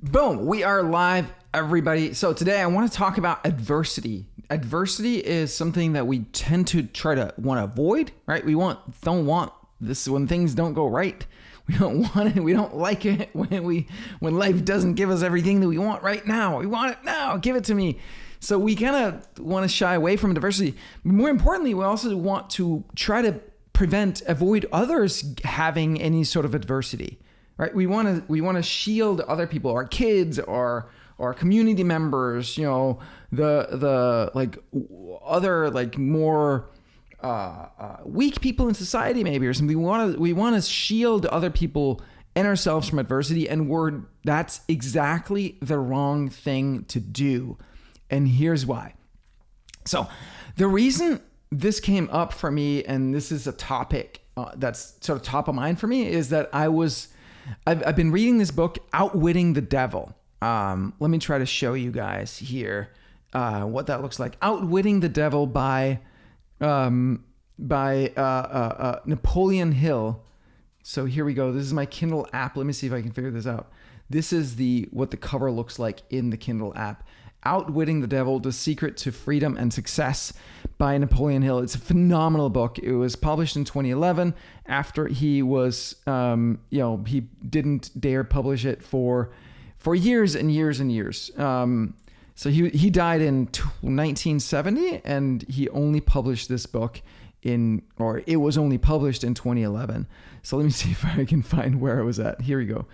Boom, we are live, everybody. So today I want to talk about adversity. Adversity is something that we tend to want to avoid, right? We don't want this when things don't go right. We don't want it. We don't like it when life doesn't give us everything that we want right now. We want it now. Give it to me. So we kind of want to shy away from adversity. More importantly, we also want to try to avoid others having any sort of adversity. Right, we want to shield other people, our kids, or our community members, the other more weak people in society, maybe, or something. We want to shield other people and ourselves from adversity, and that's exactly the wrong thing to do. And here's why. So, the reason this came up for me, and this is a topic that's sort of top of mind for me, is that I've been reading this book, Outwitting the Devil. Let me try to show you guys here what that looks like. Outwitting the Devil by Napoleon Hill. So here we go. This is my Kindle app. Let me see if I can figure this out. This is what the cover looks like in the Kindle app. Outwitting the Devil, The Secret to Freedom and Success by Napoleon Hill. It's a phenomenal book. It was published in 2011 after he was, he didn't dare publish it for years and years and years. So he died in 1970 and he only published this book it was only published in 2011. So let me see if I can find where it was at. Here we go.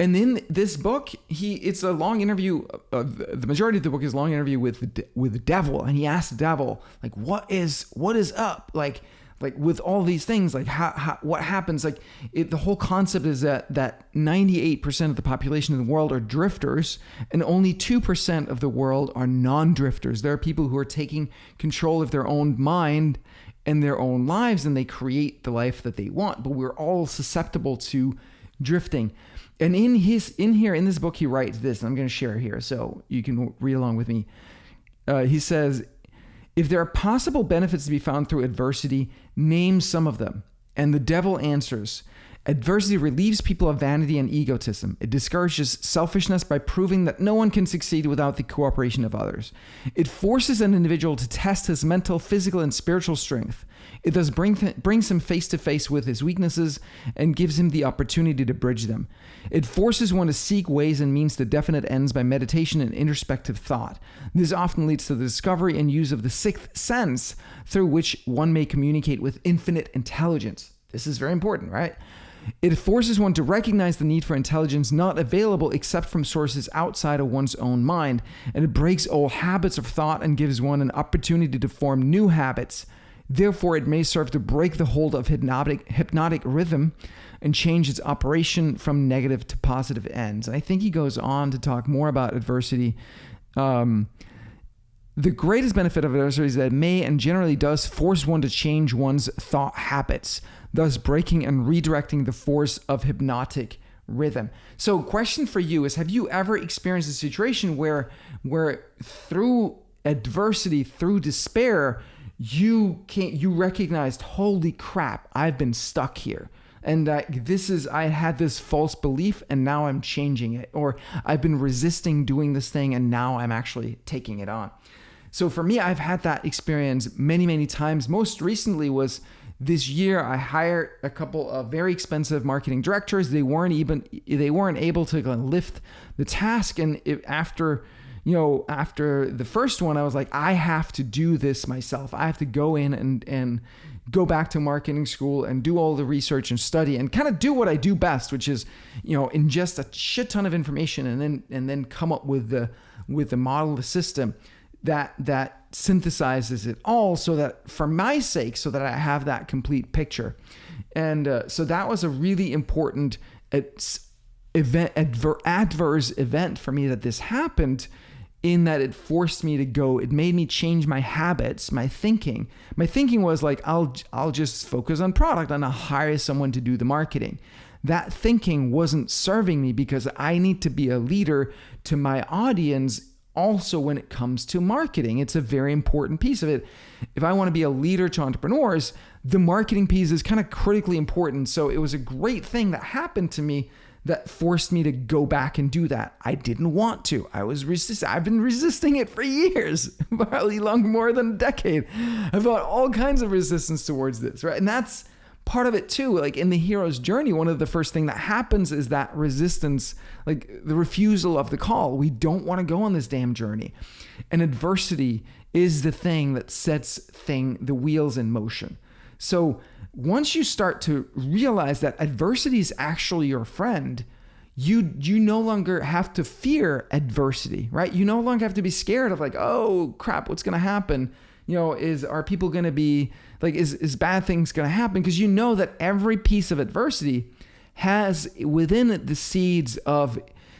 And in this book, it's a long interview. The majority of the book is a long interview with the devil, and he asks the devil, what is up, like with all these things, what happens, the whole concept is that 98% of the population in the world are drifters, and only 2% of the world are non-drifters. There are people who are taking control of their own mind and their own lives, and they create the life that they want. But we're all susceptible to drifting. And in this book, he writes this, and I'm going to share here so you can read along with me. He says, if there are possible benefits to be found through adversity, name some of them. And the devil answers, adversity relieves people of vanity and egotism. It discourages selfishness by proving that no one can succeed without the cooperation of others. It forces an individual to test his mental, physical, and spiritual strength. It thus brings him face to face with his weaknesses and gives him the opportunity to bridge them. It forces one to seek ways and means to definite ends by meditation and introspective thought. This often leads to the discovery and use of the sixth sense, through which one may communicate with infinite intelligence. This is very important, right? It forces one to recognize the need for intelligence not available except from sources outside of one's own mind, and it breaks old habits of thought and gives one an opportunity to form new habits. Therefore, it may serve to break the hold of hypnotic rhythm and change its operation from negative to positive ends. And I think he goes on to talk more about adversity. The greatest benefit of adversity is that it may and generally does force one to change one's thought habits, thus breaking and redirecting the force of hypnotic rhythm. So question for you is, have you ever experienced a situation where through adversity, through despair, you recognized, holy crap, I've been stuck here. And I had this false belief and now I'm changing it. Or I've been resisting doing this thing and now I'm actually taking it on. So for me, I've had that experience many, many times. Most recently was this year. I hired a couple of very expensive marketing directors. They weren't able to lift the task. And after the first one, I was like, I have to do this myself. I have to go in and go back to marketing school and do all the research and study and kind of do what I do best, which is, ingest a shit ton of information and then come up with the model, the system that synthesizes it all, so that for my sake, so that I have that complete picture. And so that was a really important adverse event for me, that this happened, in that it forced me to go. It made me change my habits, my thinking. My thinking was like, I'll just focus on product and I'll hire someone to do the marketing. That thinking wasn't serving me, because I need to be a leader to my audience also when it comes to marketing. It's a very important piece of it. If I want to be a leader to entrepreneurs, the marketing piece is kind of critically important. So it was a great thing that happened to me that forced me to go back and do that. I didn't want to. I've been resisting it for years, probably more than a decade. I've felt all kinds of resistance towards this, right? And that's part of it too. Like in the hero's journey, one of the first thing that happens is that resistance, like the refusal of the call. We don't want to go on this damn journey. And adversity is the thing that sets the wheels in motion. So once you start to realize that adversity is actually your friend, you no longer have to fear adversity, right? You no longer have to be scared of like, oh crap, what's going to happen? Are people going to be like, is bad things going to happen? Because you know that every piece of adversity has within it the seeds of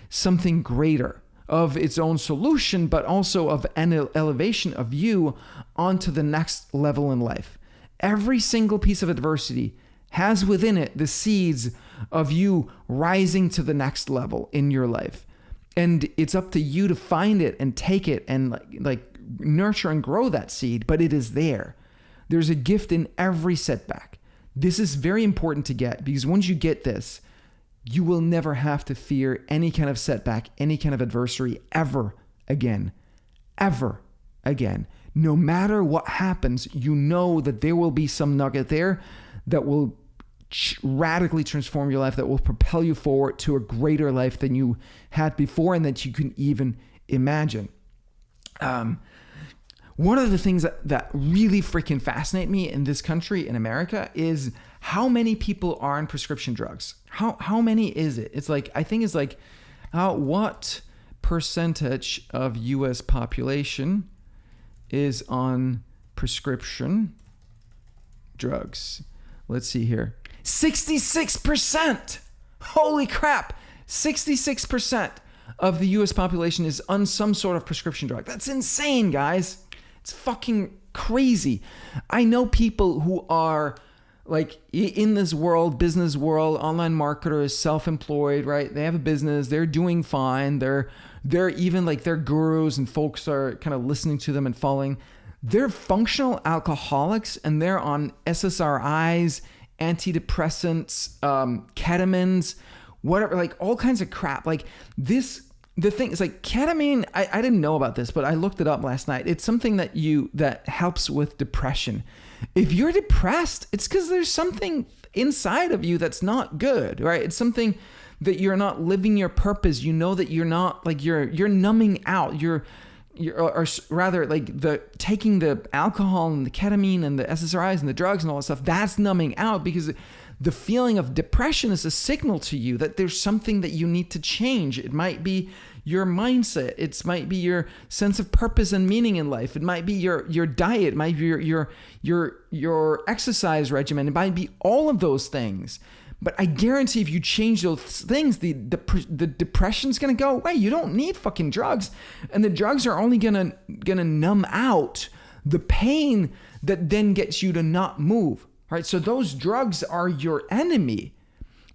something greater, of its own solution, but also of an elevation of you onto the next level in life. Every single piece of adversity has within it the seeds of you rising to the next level in your life. And it's up to you to find it and take it and like nurture and grow that seed, but it is there. There's a gift in every setback. This is very important to get, because once you get this, you will never have to fear any kind of setback, any kind of adversity ever again. Ever again. No matter what happens, you know that there will be some nugget there that will radically transform your life, that will propel you forward to a greater life than you had before and that you can even imagine. One of the things that really freaking fascinate me in this country, in America, is how many people are on prescription drugs. How many is it? It's like, I think it's like, what percentage of US population is on prescription drugs? Let's see here. 66%. Holy crap. 66% of the US population is on some sort of prescription drug. That's insane, guys. It's fucking crazy. I know people who are like in this world, business world, online marketers, self-employed, right? They have a business, they're doing fine. They're even like they're gurus and folks are kind of listening to them and following. They're functional alcoholics and they're on SSRIs, antidepressants, ketamines, whatever, like all kinds of crap. Like this, the thing is like ketamine, I didn't know about this, but I looked it up last night. It's something that helps with depression. If you're depressed, it's because there's something inside of you that's not good, right? It's something that you're not living your purpose. You know that you're not like you're numbing out. Or rather like taking the alcohol and the ketamine and the SSRIs and the drugs and all that stuff, that's numbing out, because the feeling of depression is a signal to you that there's something that you need to change. It might be your mindset. It might be your sense of purpose and meaning in life. It might be your diet. It might be your exercise regimen. It might be all of those things. But I guarantee if you change those things, the depression's gonna go away. You don't need fucking drugs, and the drugs are only gonna numb out the pain that then gets you to not move. Right? So those drugs are your enemy,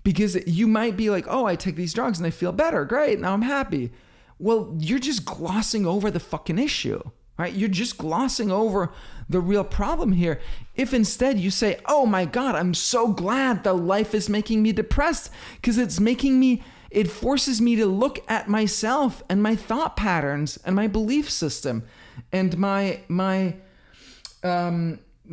because you might be like, oh, I take these drugs and I feel better. Great. Now I'm happy. Well, you're just glossing over the fucking issue, right? You're just glossing over the real problem here. If instead you say, oh my God, I'm so glad that life is making me depressed, because it forces me to look at myself and my thought patterns and my belief system and my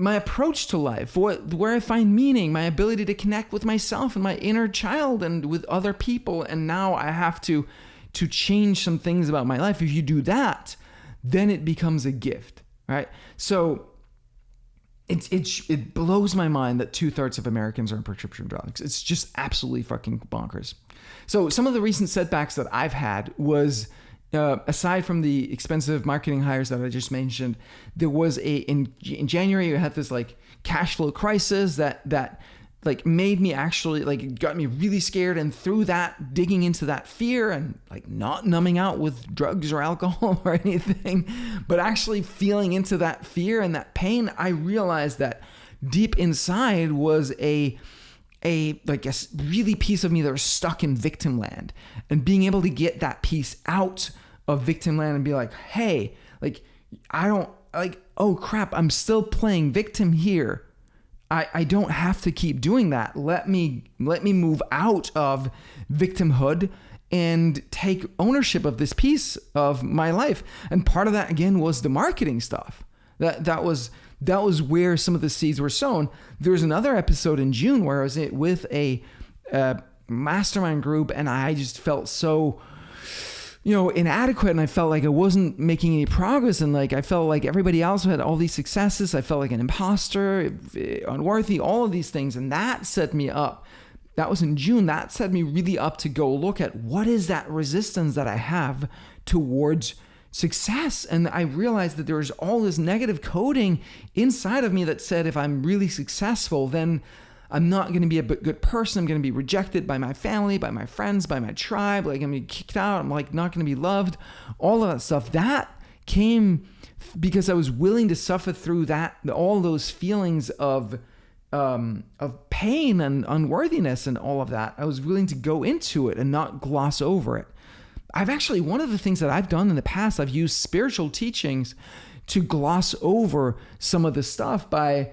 approach to life, where I find meaning, my ability to connect with myself and my inner child and with other people. And now I have to change some things about my life. If you do that, then it becomes a gift, right? So it blows my mind that 2/3 of Americans are on prescription drugs. It's just absolutely fucking bonkers. So some of the recent setbacks that I've had was, aside from the expensive marketing hires that I just mentioned, there was in January, I had this like cash flow crisis that like made me actually like got me really scared. And through that, digging into that fear and like not numbing out with drugs or alcohol or anything, but actually feeling into that fear and that pain, I realized that deep inside was a really piece of me that was stuck in victim land, and being able to get that piece out of victim land and be like, hey, like, I don't like, oh crap, I'm still playing victim here. I don't have to keep doing that. Let me move out of victimhood and take ownership of this piece of my life. And part of that, again, was the marketing stuff. That was where some of the seeds were sown. There was another episode in June where I was with a mastermind group, and I just felt so, inadequate, and I felt like I wasn't making any progress, and like I felt like everybody else had all these successes. I felt like an imposter, unworthy, all of these things, and that set me up. That was in June. That set me really up to go look at what is that resistance that I have towards success. And I realized that there was all this negative coding inside of me that said, if I'm really successful, then I'm not going to be a good person. I'm going to be rejected by my family, by my friends, by my tribe. Like, I'm going to be kicked out. I'm like not going to be loved. All of that stuff, that came because I was willing to suffer through that, all those feelings of pain and unworthiness and all of that. I was willing to go into it and not gloss over it. One of the things that I've done in the past, I've used spiritual teachings to gloss over some of the stuff by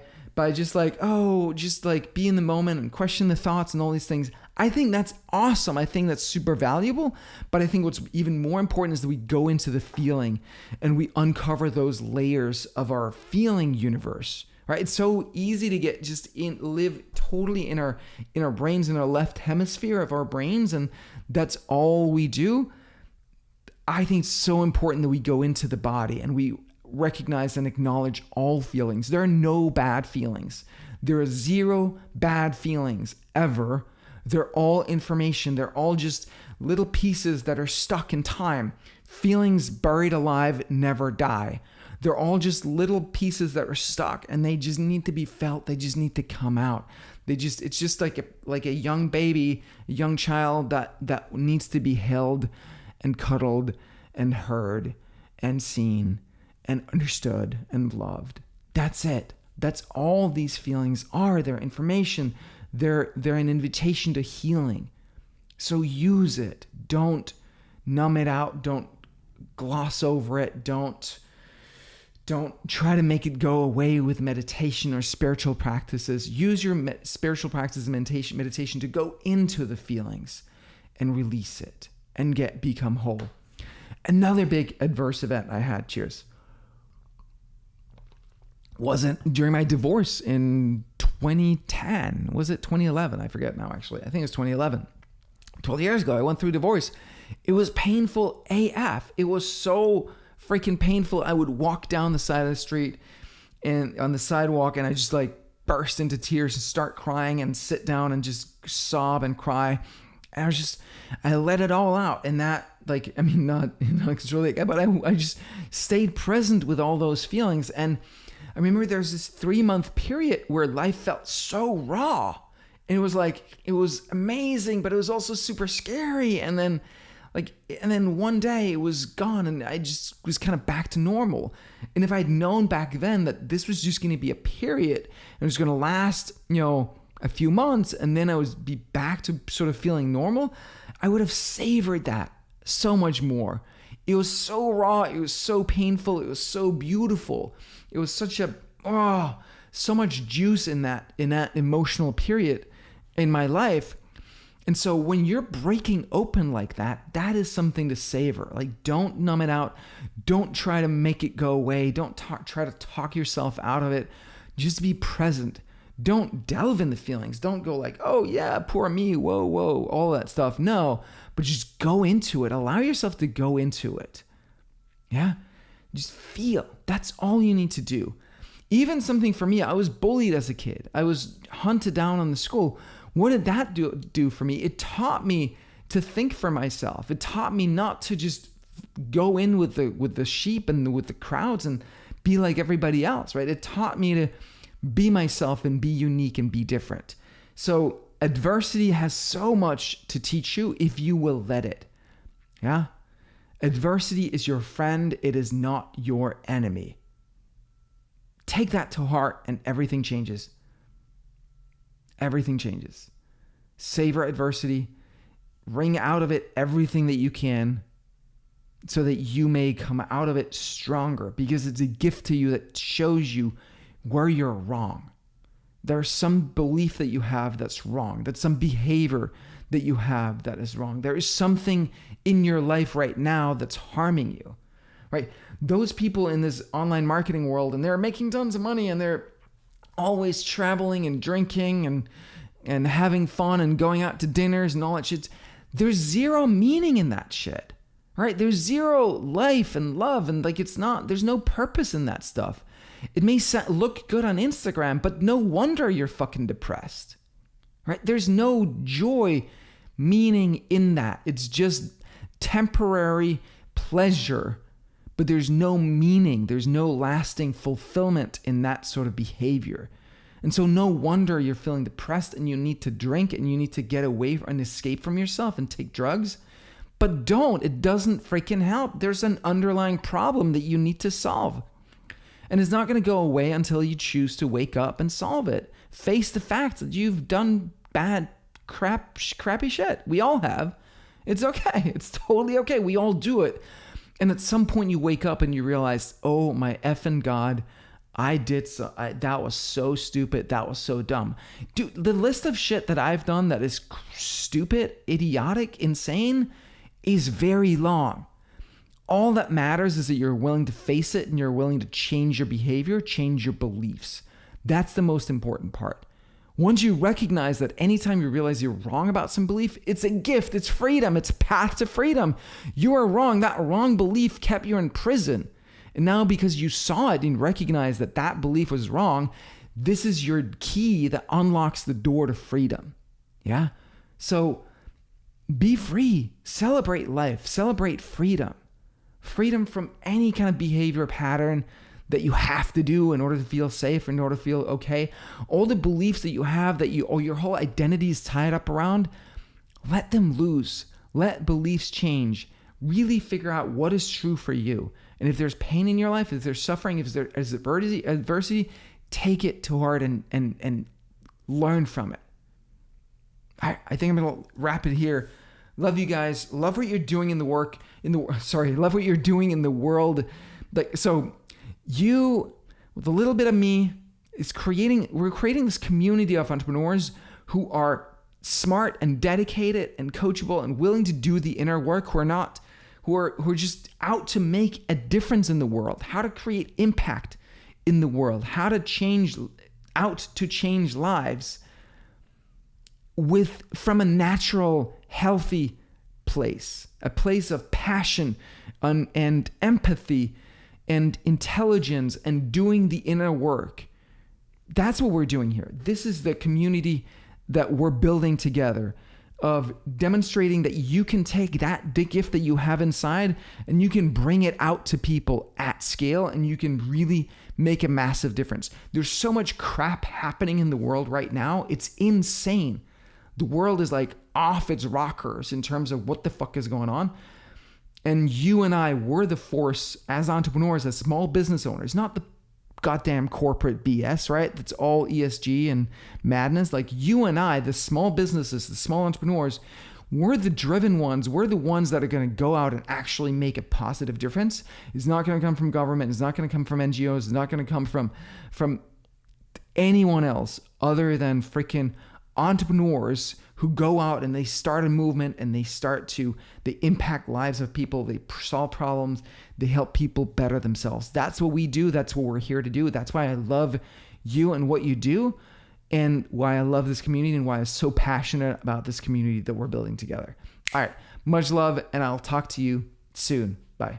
just like be in the moment and question the thoughts and all these things. I think that's awesome. I think that's super valuable. But I think what's even more important is that we go into the feeling and we uncover those layers of our feeling universe, right? It's so easy to live totally in our brains, in our left hemisphere of our brains, and that's all we do. I think it's so important that we go into the body and we recognize and acknowledge all feelings. There are no bad feelings. There are zero bad feelings ever. They're all information. They're all just little pieces that are stuck in time. Feelings buried alive never die. They're all just little pieces that are stuck, and they just need to be felt. They just need to come out. It's just like a young baby, a young child that needs to be held and cuddled and heard and seen and understood and loved. That's it. That's all these feelings are. They're information. They're an invitation to healing. So use it. Don't numb it out. Don't gloss over it. Don't try to make it go away with meditation or spiritual practices. Use your spiritual practice and meditation to go into the feelings and release it and become whole. Another big adverse event I had, wasn't during my divorce in 2010. Was it 2011? I forget now, actually. I think it was 2011. 12 years ago, I went through divorce. It was painful AF. It was so freaking painful. I would walk down the side of the street and on the sidewalk, and I just like burst into tears and start crying and sit down and just sob and cry. And I let it all out. And that, not really, but I just stayed present with all those feelings. And I remember there's this 3-month period where life felt so raw, and it was amazing, but it was also super scary. And then one day it was gone, and I just was kind of back to normal. And if I'd known back then that this was just going to be a period and it was going to last, a few months, and then I would be back to sort of feeling normal, I would have savored that so much more. It was so raw. It was so painful. It was so beautiful. It was so much juice in that emotional period in my life. And so when you're breaking open like that, that is something to savor. Like, don't numb it out. Don't try to make it go away. Don't try to talk yourself out of it. Just be present. Don't delve in the feelings. Don't go like, oh yeah, poor me, whoa, all that stuff. No, but just go into it. Allow yourself to go into it. Yeah? Just feel. That's all you need to do. Even something for me, I was bullied as a kid. I was hunted down on the school. What did that do for me? It taught me to think for myself. It taught me not to just go in with the sheep and with the crowds and be like everybody else, right? It taught me to be myself and be unique and be different. So adversity has so much to teach you if you will let it. Yeah? Adversity is your friend. It is not your enemy. Take that to heart and everything changes. Everything changes. Savor adversity. Wring out of it everything that you can so that you may come out of it stronger, because it's a gift to you that shows you where you're wrong. There's some belief that you have that's wrong. That's some behavior that you have that is wrong. There is something in your life right now that's harming you, right? Those people in this online marketing world, and they're making tons of money, and they're always traveling and drinking and having fun and going out to dinners and all that shit. There's zero meaning in that shit, right? There's zero life and love, and there's no purpose in that stuff. It may look good on Instagram, but no wonder you're fucking depressed, right? There's no joy, meaning in that. It's just temporary pleasure, but there's no meaning. There's no lasting fulfillment in that sort of behavior. And so no wonder you're feeling depressed and you need to drink and you need to get away and escape from yourself and take drugs. But don't. It doesn't freaking help. There's an underlying problem that you need to solve. And it's not going to go away until you choose to wake up and solve it. Face the fact that you've done bad, crappy shit. We all have. It's okay. It's totally okay. We all do it. And at some point you wake up and you realize, oh my effing God, that was so stupid. That was so dumb. Dude, the list of shit that I've done that is stupid, idiotic, insane is very long. All that matters is that you're willing to face it and you're willing to change your behavior, change your beliefs. That's the most important part. Once you recognize that anytime you realize you're wrong about some belief, it's a gift, it's freedom, it's a path to freedom. You are wrong. That wrong belief kept you in prison. And now because you saw it and recognized that that belief was wrong, this is your key that unlocks the door to freedom. Yeah? So be free. Celebrate life. Celebrate freedom. Freedom from any kind of behavior pattern that you have to do in order to feel safe, in order to feel okay. All the beliefs that you have your whole identity is tied up around, let them loose. Let beliefs change. Really figure out what is true for you. And if there's pain in your life, if there's suffering, if there is adversity, take it to heart and learn from it. I think I'm going to wrap it here. Love you guys. Love what you're doing love what you're doing in the world. You, with a little bit of me, we're creating this community of entrepreneurs who are smart and dedicated and coachable and willing to do the inner work, who are just out to make a difference in the world, how to create impact in the world, how to change lives from a natural, healthy place, a place of passion and empathy and intelligence and doing the inner work. That's what we're doing here. This is the community that we're building together, of demonstrating that you can take that gift that you have inside and you can bring it out to people at scale, and you can really make a massive difference. There's so much crap happening in the world right now. It's insane. The world is like off its rockers in terms of what the fuck is going on. And you and I were the force as entrepreneurs, as small business owners, not the goddamn corporate BS, right? That's all ESG and madness. Like you and I, the small businesses, the small entrepreneurs, we're the driven ones. We're the ones that are going to go out and actually make a positive difference. It's not going to come from government. It's not going to come from NGOs. It's not going to come from anyone else other than freaking entrepreneurs who go out and they start a movement and they impact lives of people. They solve problems. They help people better themselves. That's what we do. That's what we're here to do. That's why I love you and what you do, and why I love this community, and why I'm so passionate about this community that we're building together. All right. Much love, and I'll talk to you soon. Bye.